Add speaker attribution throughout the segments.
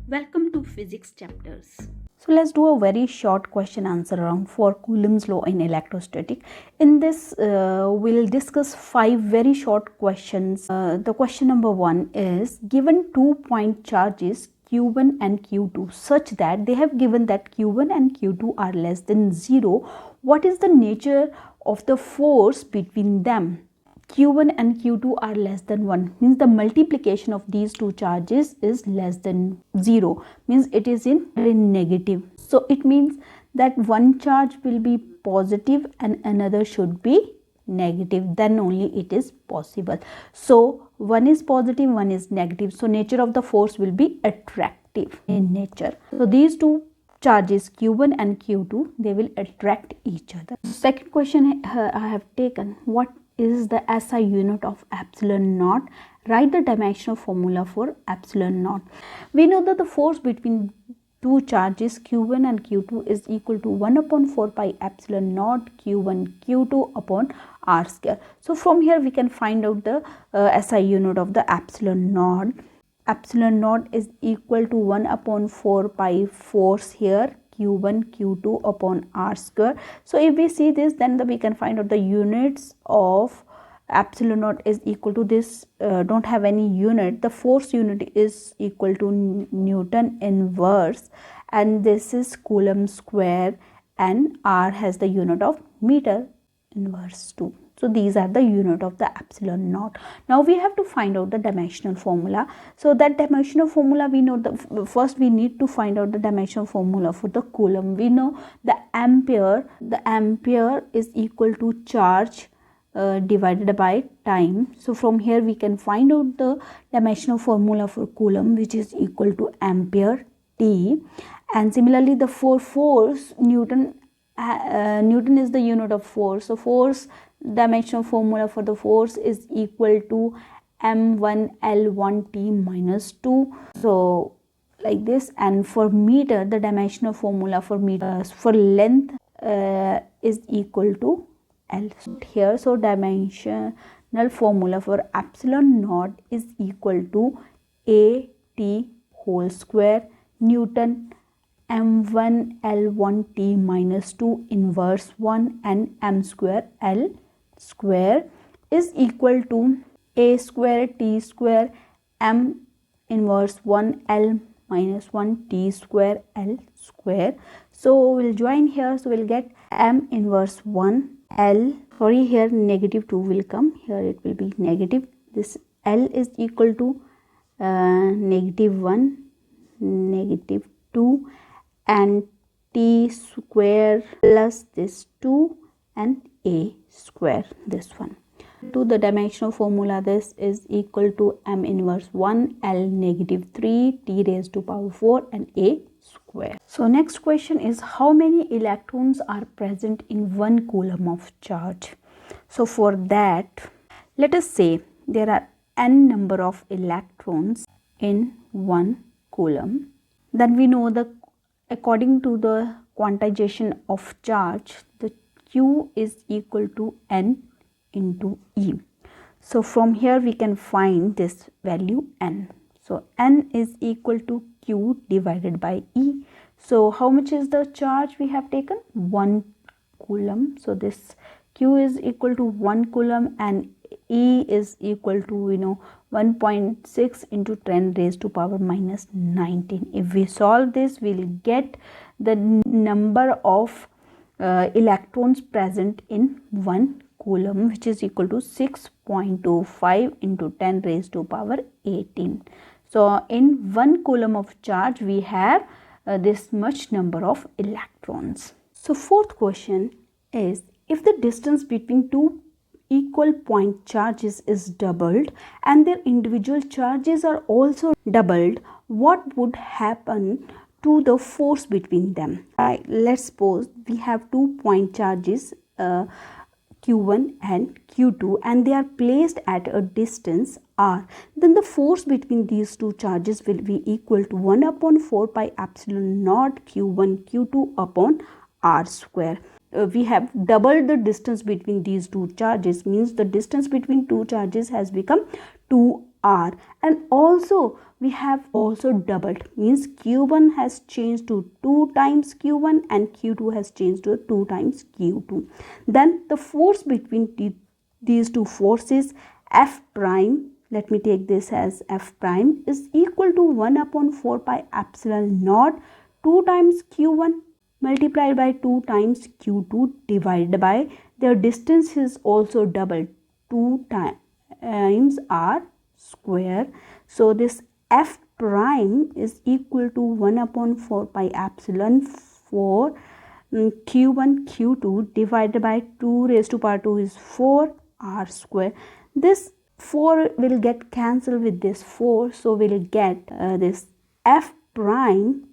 Speaker 1: Welcome to Physics Chapters. So let's do a very short question answer round for Coulomb's law in electrostatic. In this, we'll discuss 5 very short questions. The question number 1 is, given 2-point charges Q1 and Q2 such that they have given that Q1 and Q2 are less than 0, what is the nature of the force between them? Q1 and Q2 are less than 1, means the multiplication of these two charges is less than 0, means it is in negative. So it means that one charge will be positive and another should be negative, then only it is possible. So one is positive, one is negative, so nature of the force will be attractive in nature. So these two charges Q1 and Q2, they will attract each other. Second question I have taken, what is the SI unit of epsilon naught? Write the dimensional formula for epsilon naught. We know that the force between two charges Q1 and Q2 is equal to 1 upon 4 pi epsilon naught Q1 Q2 upon r square. So from here we can find out the SI unit of the epsilon naught. Epsilon naught is equal to 1 upon 4 pi force here Q1 Q2 upon r square. So if we see this, then we can find out the units of epsilon naught is equal to this, don't have any unit, the force unit is equal to Newton inverse, and this is Coulomb square, and r has the unit of meter inverse too. So these are the unit of the epsilon naught. Now we have to find out the dimensional formula. So that dimensional formula, we know the first we need to find out the dimensional formula for the Coulomb. We know the ampere is equal to charge divided by time. So from here we can find out the dimensional formula for Coulomb, which is equal to ampere T. And similarly the for force, Newton is the unit of force. So force dimensional formula for the force is equal to m1l1t minus 2. So like this. And for meter, the dimensional formula for meter for length is equal to L here. So dimensional formula for epsilon naught is equal to AT whole square Newton m1 l1t minus 2 inverse 1 and m square l square is equal to a square t square m inverse 1 l minus 1 t square l square. So we'll join here, so we'll get m inverse 1 l, sorry here negative 2 will come, here it will be negative, this l is equal to negative 1 negative 2 and t square plus this 2 and a square, this one. To the dimensional formula, this is equal to m inverse 1 l negative 3 t raised to power 4 and a square. So next question is, how many electrons are present in 1 coulomb of charge? So for that, let us say there are n number of electrons in 1 coulomb. Then we know the according to the quantization of charge, the Q is equal to N into E. So from here we can find this value N. So N is equal to Q divided by E. So how much is the charge we have taken? 1 coulomb. So this Q is equal to 1 coulomb and E is equal to 1.6 into 10 raised to power minus 19. If we solve this, we will get the number of electrons present in 1 coulomb, which is equal to 6.25 into 10 raised to power 18. So in 1 coulomb of charge, we have this much number of electrons. So fourth question is, if the distance between two equal point charges is doubled and their individual charges are also doubled, what would happen to the force between them? Let's suppose we have 2 point charges Q1 and Q2 and they are placed at a distance r. Then the force between these two charges will be equal to 1 upon 4 pi epsilon naught Q1 Q2 upon r square. We have doubled the distance between these two charges, means the distance between two charges has become 2r, and also we have also doubled, means Q1 has changed to 2 times Q1 and Q2 has changed to 2 times Q2. Then the force between these two forces, F prime, let me take this as F prime, is equal to 1 upon 4 pi epsilon naught 2 times Q1 multiplied by 2 times Q2 divided by their distance is also doubled, 2 times R square. So this F prime is equal to 1 upon 4 pi epsilon for Q1 Q2 divided by 2 raised to power 2 is 4 R square. This 4 will get cancelled with this 4, so we'll get this F prime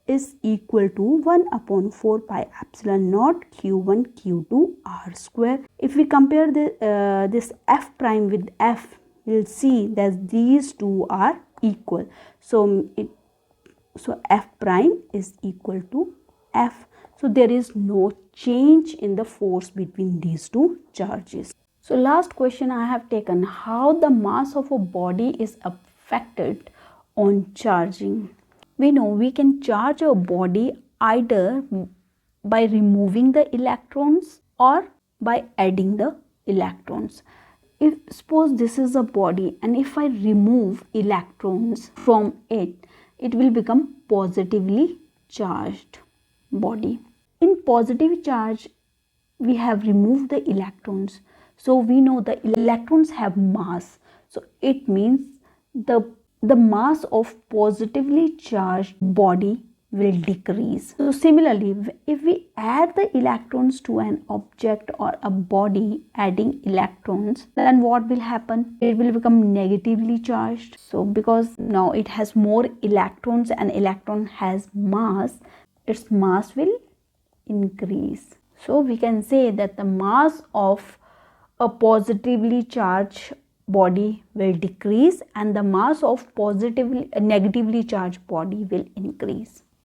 Speaker 1: is equal to 1 upon 4 pi epsilon naught Q1 Q2 R square. If we compare this F prime with F, we'll see that these two are equal. So F prime is equal to F. So there is no change in the force between these two charges. So last question I have taken, how the mass of a body is affected on charging. We know we can charge a body either by removing the electrons or by adding the electrons. If suppose this is a body and if I remove electrons from it, it will become positively charged body. In positive charge, we have removed the electrons. So we know the electrons have mass. So it means the mass of positively charged body will decrease. So similarly, if we add the electrons to an object or a body, adding electrons, then what will happen? It will become negatively charged. So because now it has more electrons and electron has mass, its mass will increase. So we can say that the mass of a positively charged body will decrease and the mass of negatively charged body will increase.